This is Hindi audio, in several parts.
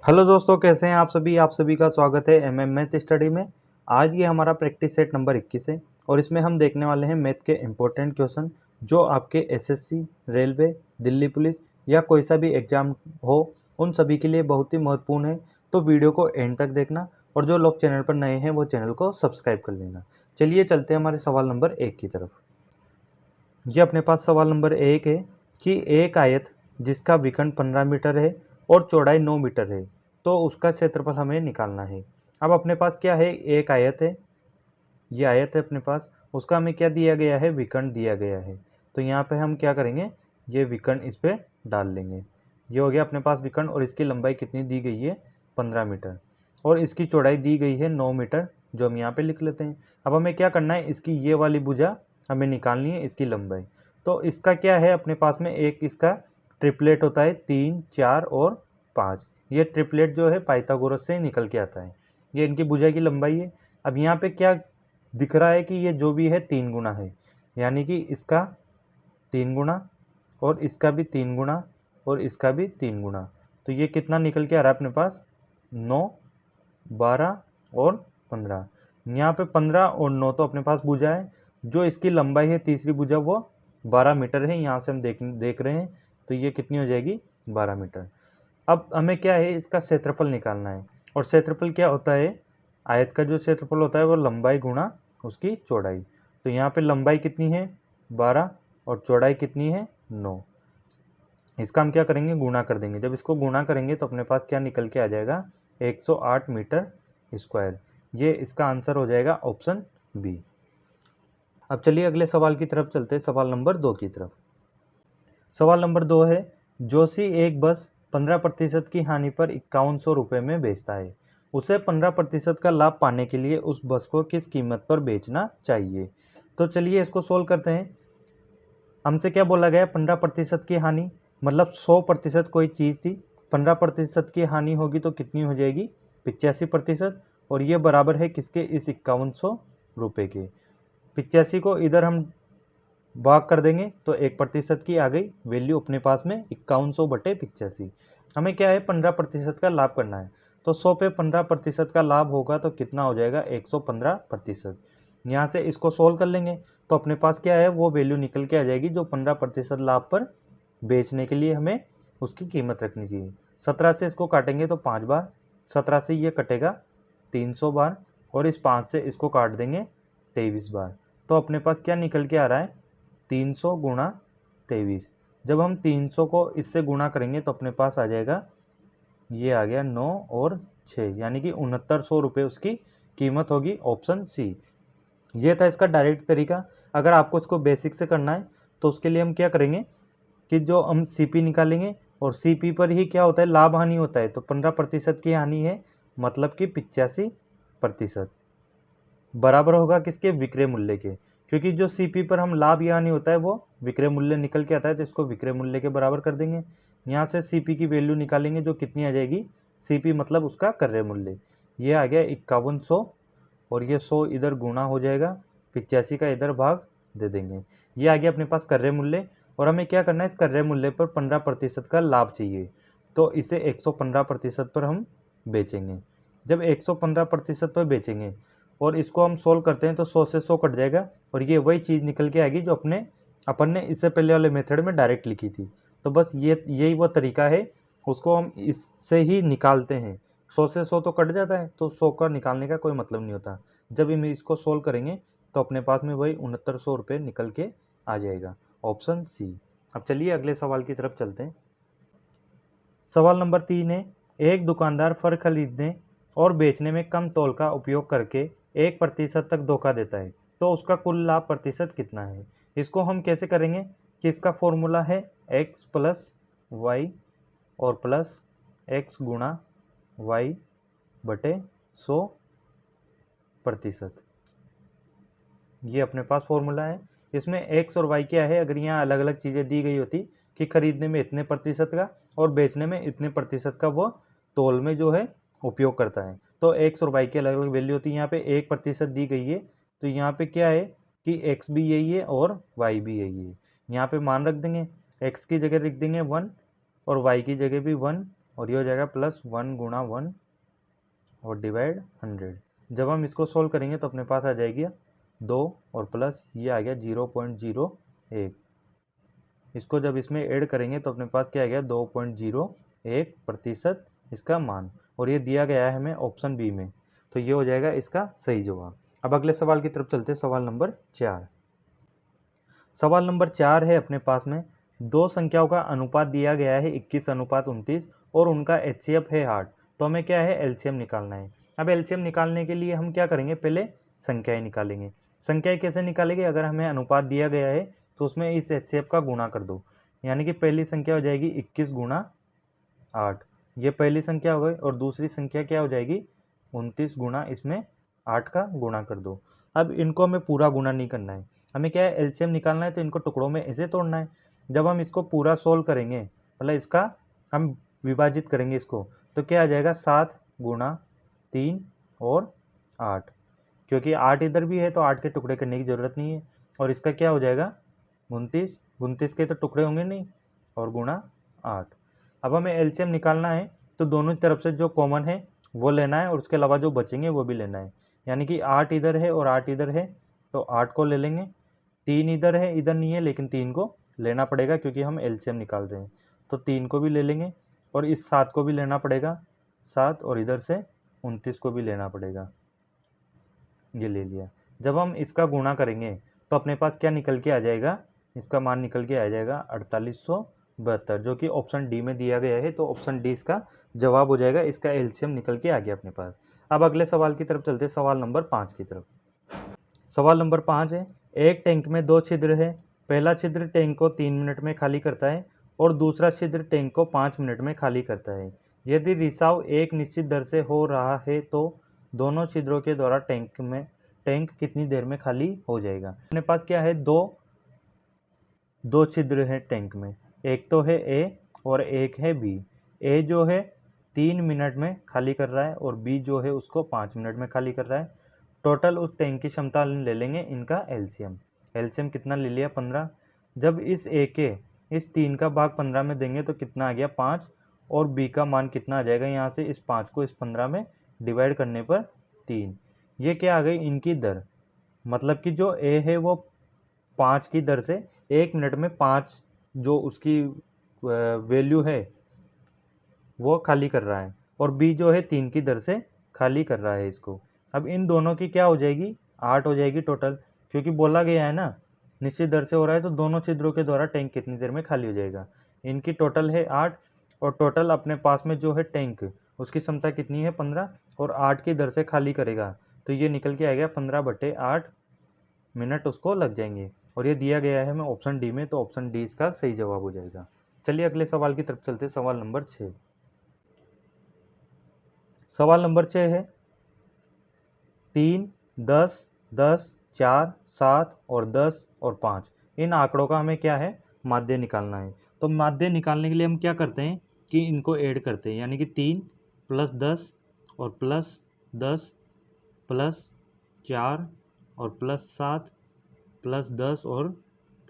हेलो दोस्तों, कैसे हैं आप सभी का स्वागत है मैथ स्टडी में। आज ये हमारा प्रैक्टिस सेट नंबर 21 है और इसमें हम देखने वाले हैं मैथ के इम्पोर्टेंट क्वेश्चन जो आपके एसएससी, रेलवे, दिल्ली पुलिस या कोई सा भी एग्जाम हो उन सभी के लिए बहुत ही महत्वपूर्ण है। तो वीडियो को एंड तक देखना और जो लोग चैनल पर नए हैं वो चैनल को सब्सक्राइब कर लेना। चलिए चलते हैं हमारे सवाल नंबर 1 की तरफ। ये अपने पास सवाल नंबर 1 है कि एक आयत जिसका विकर्ण 15 मीटर है और चौड़ाई 9 मीटर है, तो उसका क्षेत्रफल हमें निकालना है। अब अपने पास क्या है, एक आयत है, ये आयत है अपने पास, उसका हमें क्या दिया गया है, विकर्ण दिया गया है। तो यहाँ पे हम क्या करेंगे, ये विकर्ण इस पर डाल लेंगे। ये हो गया अपने पास विकर्ण और इसकी लंबाई कितनी दी गई है, 15 मीटर, और इसकी चौड़ाई दी गई है 9 मीटर, जो हम यहाँ पे लिख लेते हैं। अब हमें क्या करना है, इसकी ये वाली भुजा हमें निकालनी है, इसकी लंबाई। तो इसका क्या है, अपने पास में एक इसका ट्रिपलेट होता है 3, 4 और 5। ये ट्रिपलेट जो है पाइथागोरस से निकल के आता है। ये इनकी भुजा की लंबाई है। अब यहाँ पे क्या दिख रहा है कि ये जो भी है 3 गुना है, यानी कि इसका 3 गुना और इसका भी 3 गुना और इसका भी 3 गुना। तो ये कितना निकल के आ रहा है अपने पास, 9, 12 और 15। यहाँ पे 15 और 9 तो अपने पास भुजा है। जो इसकी लंबाई है तीसरी भुजा वो 12 मीटर है। यहाँ से हम देख रहे हैं, तो ये कितनी हो जाएगी, 12 मीटर। अब हमें क्या है, इसका क्षेत्रफल निकालना है। और क्षेत्रफल क्या होता है, आयत का जो क्षेत्रफल होता है वो लंबाई गुणा उसकी चौड़ाई। तो यहाँ पे लंबाई कितनी है, 12, और चौड़ाई कितनी है, 9। इसका हम क्या करेंगे, गुणा कर देंगे। जब इसको गुणा करेंगे तो अपने पास क्या निकल के आ जाएगा, 108 मीटर स्क्वायर। ये इसका आंसर हो जाएगा ऑप्शन बी। अब चलिए अगले सवाल की तरफ चलते हैं, सवाल नंबर 2 की तरफ। सवाल नंबर 2 है, जोशी एक बस 15% की हानि पर 5100 रुपये में बेचता है। उसे 15% का लाभ पाने के लिए उस बस को किस कीमत पर बेचना चाहिए। तो चलिए इसको सोल्व करते हैं। हमसे क्या बोला गया, 15% की हानि, मतलब 100% कोई चीज़ थी, 15% की हानि होगी तो कितनी हो जाएगी, 85%। और ये बराबर है किसके, इस 5100 रुपये के। 85 को इधर हम भाग कर देंगे तो 1% की आ गई वैल्यू अपने पास में, 5100/85। हमें क्या है, 15% का लाभ करना है। तो 100 पे 15% का लाभ होगा तो कितना हो जाएगा, 115%। यहाँ से इसको सोल्व कर लेंगे तो अपने पास क्या है, वो वैल्यू निकल के आ जाएगी जो 15% लाभ पर बेचने के लिए हमें उसकी कीमत रखनी चाहिए। 17 से इसको काटेंगे तो 5 बार, 17 से ये कटेगा 300 बार, और इस 5 से इसको काट देंगे 23 बार। तो अपने पास क्या निकल के आ रहा है, 300 गुणा 23। जब हम 300 को इससे गुणा करेंगे तो अपने पास आ जाएगा, ये आ गया 9 और 6, यानी कि 6900 रुपये उसकी कीमत होगी, ऑप्शन सी। ये था इसका डायरेक्ट तरीका। अगर आपको इसको बेसिक से करना है तो उसके लिए हम क्या करेंगे कि जो हम सीपी निकालेंगे, और सीपी पर ही क्या होता है, लाभ हानि होता है। तो 15% की हानि है, मतलब कि 85% बराबर होगा किसके, विक्रय मूल्य के। क्योंकि जो सीपी पर हम लाभ या हानि होता है वो विक्रय मूल्य निकल के आता है, तो इसको विक्रय मूल्य के बराबर कर देंगे। यहाँ से सीपी की वैल्यू निकालेंगे जो कितनी आ जाएगी, सीपी मतलब उसका क्रय मूल्य, ये आ गया 5100, और ये 100 इधर गुणा हो जाएगा, 85 का इधर भाग दे देंगे। ये आ गया अपने पास क्रय मूल्य। और हमें क्या करना है, इस क्रय मूल्य पर 15% का लाभ चाहिए, तो इसे 115% पर हम बेचेंगे। जब 115% पर बेचेंगे और इसको हम सोल्व करते हैं तो 100 से 100 कट जाएगा, और ये वही चीज़ निकल के आएगी जो अपन ने इससे पहले वाले मेथड में डायरेक्ट लिखी थी। तो बस यही वो तरीका है, उसको हम इससे ही निकालते हैं। 100 से 100 तो कट जाता है, तो 100 का निकालने का कोई मतलब नहीं होता। जब हम इसको सोल्व करेंगे तो अपने पास में वही 6900 रुपये निकल के आ जाएगा, ऑप्शन सी। अब चलिए अगले सवाल की तरफ चलते हैं। सवाल नंबर 3 है, एक दुकानदार फल खरीदने और बेचने में कम तौल का उपयोग करके 1% तक धोखा देता है, तो उसका कुल लाभ प्रतिशत कितना है। इसको हम कैसे करेंगे कि इसका फॉर्मूला है x प्लस वाई और प्लस x गुणा वाई बटे 100%। ये अपने पास फॉर्मूला है। इसमें x और y क्या है, अगर यहाँ अलग अलग चीज़ें दी गई होती कि खरीदने में इतने प्रतिशत का और बेचने में इतने प्रतिशत का वो तौल में जो है उपयोग करता है, तो x और y की अलग अलग वैल्यू होती है। यहाँ पे 1% दी गई है, तो यहाँ पे क्या है कि x भी यही है और y भी यही है। यहाँ पे मान रख देंगे, x की जगह लिख देंगे 1 और y की जगह भी 1, और ये हो जाएगा +1 गुणा 1 और डिवाइड 100। जब हम इसको सोल्व करेंगे तो अपने पास आ जाएगी 2 और प्लस ये आ गया 0.01। इसको जब इसमें ऐड करेंगे तो अपने पास क्या आ गया 2.01% इसका मान, और ये दिया गया है हमें ऑप्शन बी में, तो ये हो जाएगा इसका सही जवाब। अब अगले सवाल की तरफ चलते हैं, सवाल नंबर 4। सवाल नंबर 4 है अपने पास में, दो संख्याओं का अनुपात दिया गया है 21:29 और उनका HCF है 8, तो हमें क्या है एलसीएम निकालना है। अब एलसीएम निकालने के लिए हम क्या करेंगे, पहले संख्याएं निकालेंगे। संख्याएं कैसे निकालेंगे, अगर हमें अनुपात दिया गया है तो उसमें इस HCF का गुणा कर दो, यानी कि पहली संख्या हो जाएगी 21 गुणा 8, ये पहली संख्या हो गई, और दूसरी संख्या क्या हो जाएगी 29 गुणा इसमें 8 का गुणा कर दो। अब इनको हमें पूरा गुणा नहीं करना है, हमें क्या है एलसीएम निकालना है, तो इनको टुकड़ों में ऐसे तोड़ना है। जब हम इसको पूरा सोल्व करेंगे, मतलब इसका हम विभाजित करेंगे इसको, तो क्या आ जाएगा 7 गुणा 3 और 8, क्योंकि 8 इधर भी है तो 8 के टुकड़े करने की ज़रूरत नहीं है, और इसका क्या हो जाएगा 29, 29 के तो टुकड़े होंगे नहीं, और गुणा 8। अब हमें एलसीएम निकालना है, तो दोनों तरफ से जो कॉमन है वो लेना है, और उसके अलावा जो बचेंगे वो भी लेना है, यानी कि 8 इधर है और 8 इधर है, तो 8 को ले लेंगे। 3 इधर है, इधर नहीं है, लेकिन 3 को लेना पड़ेगा क्योंकि हम एलसीएम निकाल रहे हैं, तो 3 को भी ले लेंगे, और इस 7 को भी लेना पड़ेगा 7, और इधर से 29 को भी लेना पड़ेगा, ये ले लिया। जब हम इसका गुणा करेंगे तो अपने पास क्या निकल के आ जाएगा, इसका मान निकल के आ जाएगा 4872, जो कि ऑप्शन डी में दिया गया है, तो ऑप्शन डी इसका जवाब हो जाएगा। इसका एलसीएम निकल के आ गया अपने पास। अब अगले सवाल की तरफ चलते हैं, सवाल नंबर 5 की तरफ। सवाल नंबर 5 है, एक टैंक में 2 छिद्र है, पहला छिद्र टैंक को 3 मिनट में खाली करता है और दूसरा छिद्र टैंक को 5 मिनट में खाली करता है। यदि रिसाव एक निश्चित दर से हो रहा है तो दोनों छिद्रों के द्वारा टैंक कितनी देर में खाली हो जाएगा। अपने पास क्या है, दो छिद्र है टैंक में, एक तो है ए और एक है बी। ए जो है 3 मिनट में खाली कर रहा है और बी जो है उसको 5 मिनट में खाली कर रहा है। टोटल उस टैंक की क्षमता ले लेंगे, इनका एलसीएम। एलसीएम कितना ले लिया 15। जब इस ए के इस 3 का भाग 15 में देंगे तो कितना आ गया 5, और बी का मान कितना आ जाएगा, यहाँ से इस 5 को इस 15 में डिवाइड करने पर 3। ये क्या आ गई इनकी दर, मतलब कि जो ए है वो 5 की दर से 1 मिनट में 5 जो उसकी वैल्यू है वो खाली कर रहा है, और बी जो है 3 की दर से खाली कर रहा है इसको। अब इन दोनों की क्या हो जाएगी 8 हो जाएगी टोटल, क्योंकि बोला गया है ना निश्चित दर से हो रहा है, तो दोनों छिद्रों के द्वारा टैंक कितनी देर में खाली हो जाएगा। इनकी टोटल है 8, और टोटल अपने पास में जो है टैंक उसकी क्षमता कितनी है 15, और 8 की दर से खाली करेगा, तो ये निकल के आएगा 15/8 मिनट उसको लग जाएंगे, और ये दिया गया है हमें ऑप्शन डी में, तो ऑप्शन डी इसका सही जवाब हो जाएगा। चलिए अगले सवाल की तरफ चलते हैं, सवाल नंबर 6। सवाल नंबर 6 है, 3, 10, 10, 4, 7 और 10 और 5 इन आंकड़ों का हमें क्या है माध्य निकालना है। तो माध्य निकालने के लिए हम क्या करते हैं कि इनको ऐड करते हैं, यानी कि 3 + 10 और +10 +4 और +7 +10 और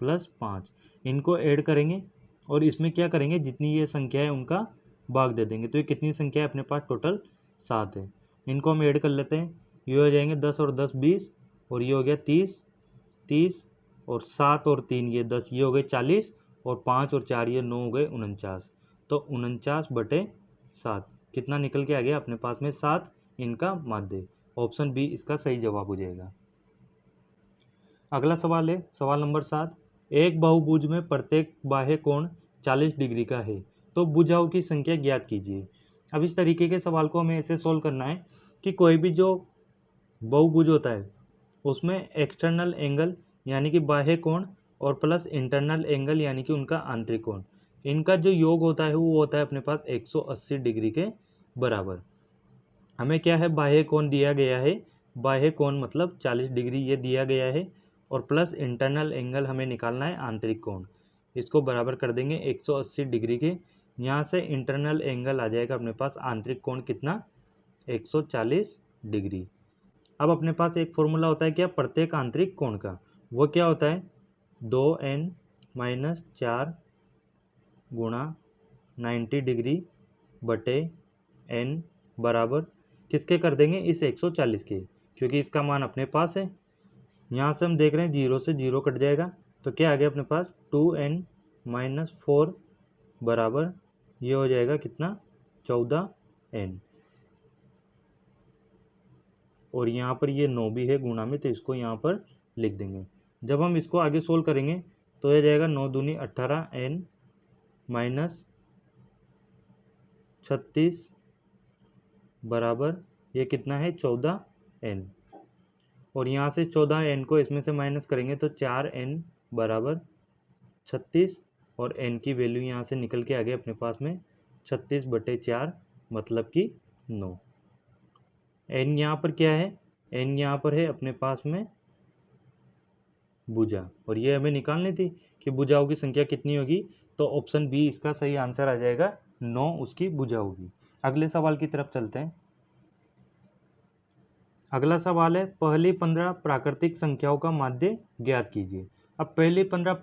+5 इनको ऐड करेंगे, और इसमें क्या करेंगे जितनी ये संख्या है उनका भाग दे देंगे, तो ये कितनी संख्या है अपने पास टोटल 7 है। इनको हम ऐड कर लेते हैं, ये हो जाएंगे 10 और 10 20, और ये हो गया 30 30, और 7 और 3 ये 10, ये हो गए 40, और 5 और 4 ये 9 हो गए 49, तो 49/7 कितना निकल के आ गया अपने पास में 7, इनका माध्य। ऑप्शन बी इसका सही जवाब हो जाएगा। अगला सवाल है सवाल नंबर 7, एक बहुभुज में प्रत्येक बाह्य कोण 40 डिग्री का है, तो भुजाओं की संख्या ज्ञात कीजिए। अब इस तरीके के सवाल को हमें ऐसे सोल्व करना है कि कोई भी जो बहुभुज होता है उसमें एक्सटर्नल एंगल यानी कि बाह्य कोण और प्लस इंटरनल एंगल यानी कि उनका आंतरिक कोण, इनका जो योग होता है वो होता है अपने पास 180 डिग्री के बराबर। हमें क्या है बाह्य कोण दिया गया है, बाह्य कोण मतलब 40 डिग्री ये दिया गया है, और प्लस इंटरनल एंगल हमें निकालना है आंतरिक कोण। इसको बराबर कर देंगे 180 डिग्री के, यहाँ से इंटरनल एंगल आ जाएगा अपने पास आंतरिक कोण कितना 140 डिग्री। अब अपने पास एक फॉर्मूला होता है क्या प्रत्येक आंतरिक कोण का, वो क्या होता है 2n - 4 गुणा 90 डिग्री बटे n बराबर किसके कर देंगे, इस 140 के, क्योंकि इसका मान अपने पास है। यहाँ से हम देख रहे हैं 0 से 0 कट जाएगा, तो क्या आ गया अपने पास 2n - 4 बराबर ये हो जाएगा कितना, 14n। और यहाँ पर ये 9 भी है गुणा में, तो इसको यहाँ पर लिख देंगे। जब हम इसको आगे सोल्व करेंगे तो ये जाएगा 9 दूनी 18n माइनस 36 बराबर ये कितना है, 14n। और यहाँ से 14n को इसमें से माइनस करेंगे तो 4n बराबर 36, और n की वैल्यू यहाँ से निकल के आ गई अपने पास में 36/4 मतलब कि 9। n यहाँ पर क्या है, n यहाँ पर है अपने पास में भुजा, और ये हमें निकालनी थी कि भुजाओं की संख्या कितनी होगी, तो ऑप्शन बी इसका सही आंसर आ जाएगा, 9 उसकी भुजा होगी। अगले सवाल की तरफ चलते हैं। अगला सवाल है, पहली 15 प्राकृतिक संख्याओं का माध्य ज्ञात कीजिए। अब पहली 15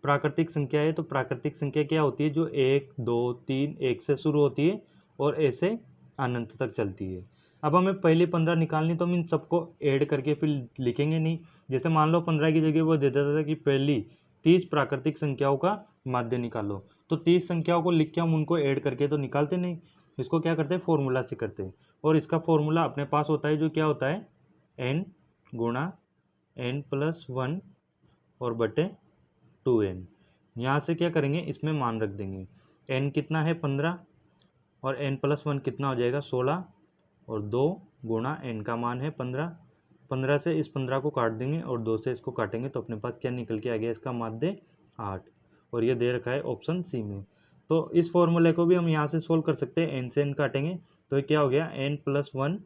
प्राकृतिक संख्या है, तो प्राकृतिक संख्या क्या होती है, जो 1 2 3 1 से शुरू होती है और ऐसे अनंत तक चलती है। अब हमें पहली 15 निकालनी, तो हम इन सबको ऐड करके फिर लिखेंगे नहीं। जैसे मान लो 15 की जगह वो दे देता था कि पहली 30 प्राकृतिक संख्याओं का माध्य निकालो, तो 30 संख्याओं को लिख के हम उनको ऐड करके तो निकालते नहीं, इसको क्या करते हैं, फॉर्मूला से करते हैं। और इसका फॉर्मूला अपने पास होता है, जो क्या होता है, n गुणा n+1 और बटे 2n। यहाँ से क्या करेंगे, इसमें मान रख देंगे। n कितना है 15, और n+1 कितना हो जाएगा 16, और 2 गुणा n का मान है 15। 15 से इस 15 को काट देंगे और 2 से इसको काटेंगे, तो अपने पास क्या निकल के आ गया, इसका माध्य 8। और ये दे रखा है ऑप्शन सी में। तो इस फॉर्मूले को भी हम यहाँ से सोल्व कर सकते हैं, n से n काटेंगे तो ये क्या हो गया, n+1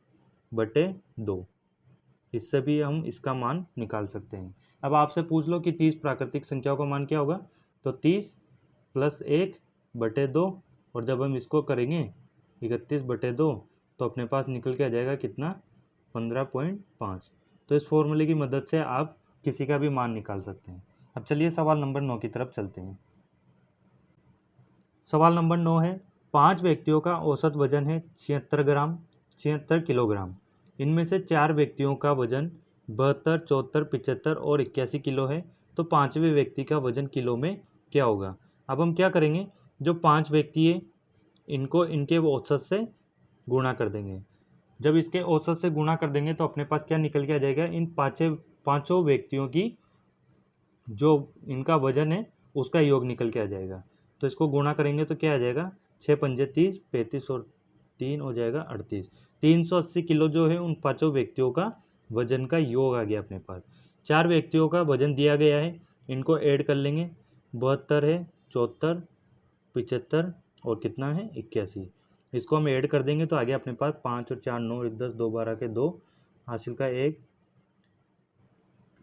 बटे 2। इससे भी हम इसका मान निकाल सकते हैं। अब आपसे पूछ लो कि 30 प्राकृतिक संख्याओं का मान क्या होगा, तो 30 + 1 बटे 2, और जब हम इसको करेंगे 31/2, तो अपने पास निकल के आ जाएगा कितना, 15.5। तो इस फॉर्मूले की मदद से आप किसी का भी मान निकाल सकते हैं। अब चलिए सवाल नंबर 9 की तरफ चलते हैं। सवाल नंबर 9 है, 5 व्यक्तियों का औसत वजन है 76 किलोग्राम। इनमें से 4 व्यक्तियों का वजन 72, 74, 75 और 81 किलो है, तो 5वें व्यक्ति का वजन किलो में क्या होगा। अब हम क्या करेंगे, जो 5 व्यक्ति है इनको इनके औसत से गुणा कर देंगे। जब इसके औसत से गुणा कर देंगे तो अपने पास क्या निकल के आ जाएगा, इन पाँचों व्यक्तियों की जो इनका वजन है उसका योग निकल के आ जाएगा। तो इसको गुणा करेंगे तो क्या आ जाएगा, 6 पंजे 30, 35 और 3 हो जाएगा 38। 380 किलो जो है उन 5 व्यक्तियों का वजन का योग आ गया अपने पास। 4 व्यक्तियों का वजन दिया गया है, इनको ऐड कर लेंगे। 72 है, 74, 75 और कितना है 81। इसको हम ऐड कर देंगे तो आगे अपने पास 5 और 4 9 1 10 2 12 के 2 हासिल का 1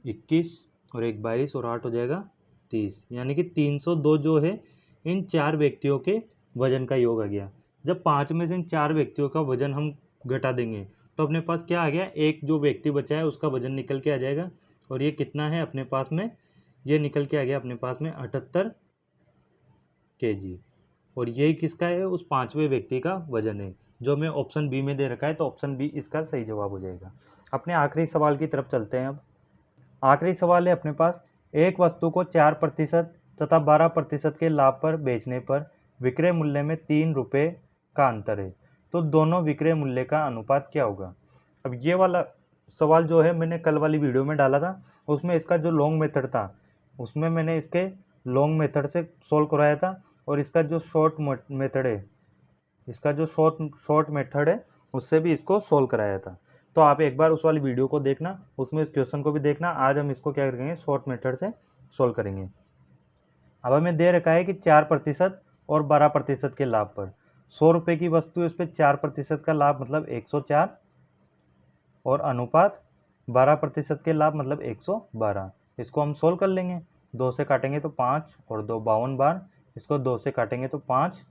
21 और 1 22 और 8 हो जाएगा 30, यानी कि 302 जो है इन 4 व्यक्तियों के वजन का योग आ गया। जब 5 में से इन 4 व्यक्तियों का वजन हम घटा देंगे तो अपने पास क्या आ गया, एक जो व्यक्ति बचा है उसका वजन निकल के आ जाएगा। और ये कितना है अपने पास में, ये निकल के आ गया अपने पास में 78 kg। और ये किसका है, उस 5वें व्यक्ति का वजन है जो हमें ऑप्शन बी में दे रखा है, तो ऑप्शन बी इसका सही जवाब हो जाएगा। अपने आखिरी सवाल की तरफ चलते हैं। अब आखिरी सवाल है अपने पास, एक वस्तु को 4% तथा 12% के लाभ पर बेचने पर विक्रय मूल्य में 3 रुपये का अंतर है, तो दोनों विक्रय मूल्य का अनुपात क्या होगा। अब ये वाला सवाल जो है मैंने कल वाली वीडियो में डाला था, उसमें इसका जो लॉन्ग मेथड था उसमें मैंने इसके लॉन्ग मेथड से सोल्व कराया था, और इसका जो शॉर्ट मेथड है, इसका जो शॉर्ट मेथड है उससे भी इसको सोल्व कराया था। तो आप एक बार उस वाली वीडियो को देखना, उसमें इस क्वेश्चन को भी देखना। आज हम इसको क्या करेंगे, शॉर्ट मेथड से सोल्व करेंगे। अब हमें दे रखा है कि 4% और 12% के लाभ पर 100 रुपये की वस्तु है, उस पर 4% का लाभ मतलब 104 और अनुपात 12% के लाभ मतलब 112। इसको हम सोल्व कर लेंगे। 2 से काटेंगे तो 5 और 2 52 बार, इसको 2 से काटेंगे तो 5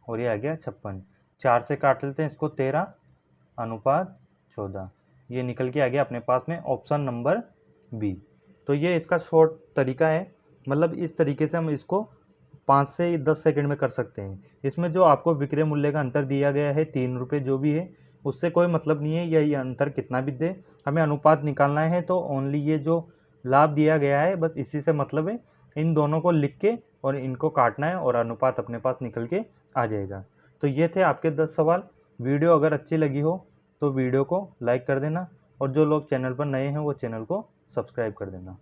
और ये आ गया 56। 4 से काट लेते हैं इसको 13 अनुपात 14, ये निकल के आ गया अपने पास में ऑप्शन नंबर बी। तो ये इसका शॉर्ट तरीका है, मतलब इस तरीके से हम इसको 5 से 10 सेकंड में कर सकते हैं। इसमें जो आपको विक्रय मूल्य का अंतर दिया गया है 3 रुपये जो भी है, उससे कोई मतलब नहीं है, या ये अंतर कितना भी दे, हमें अनुपात निकालना है। तो ओनली ये जो लाभ दिया गया है बस इसी से मतलब है। इन दोनों को लिख के और इनको काटना है और अनुपात अपने पास निकल के आ जाएगा। तो ये थे आपके 10 सवाल। वीडियो अगर अच्छी लगी हो तो वीडियो को लाइक कर देना, और जो लोग चैनल पर नए हैं वो चैनल को सब्सक्राइब कर देना।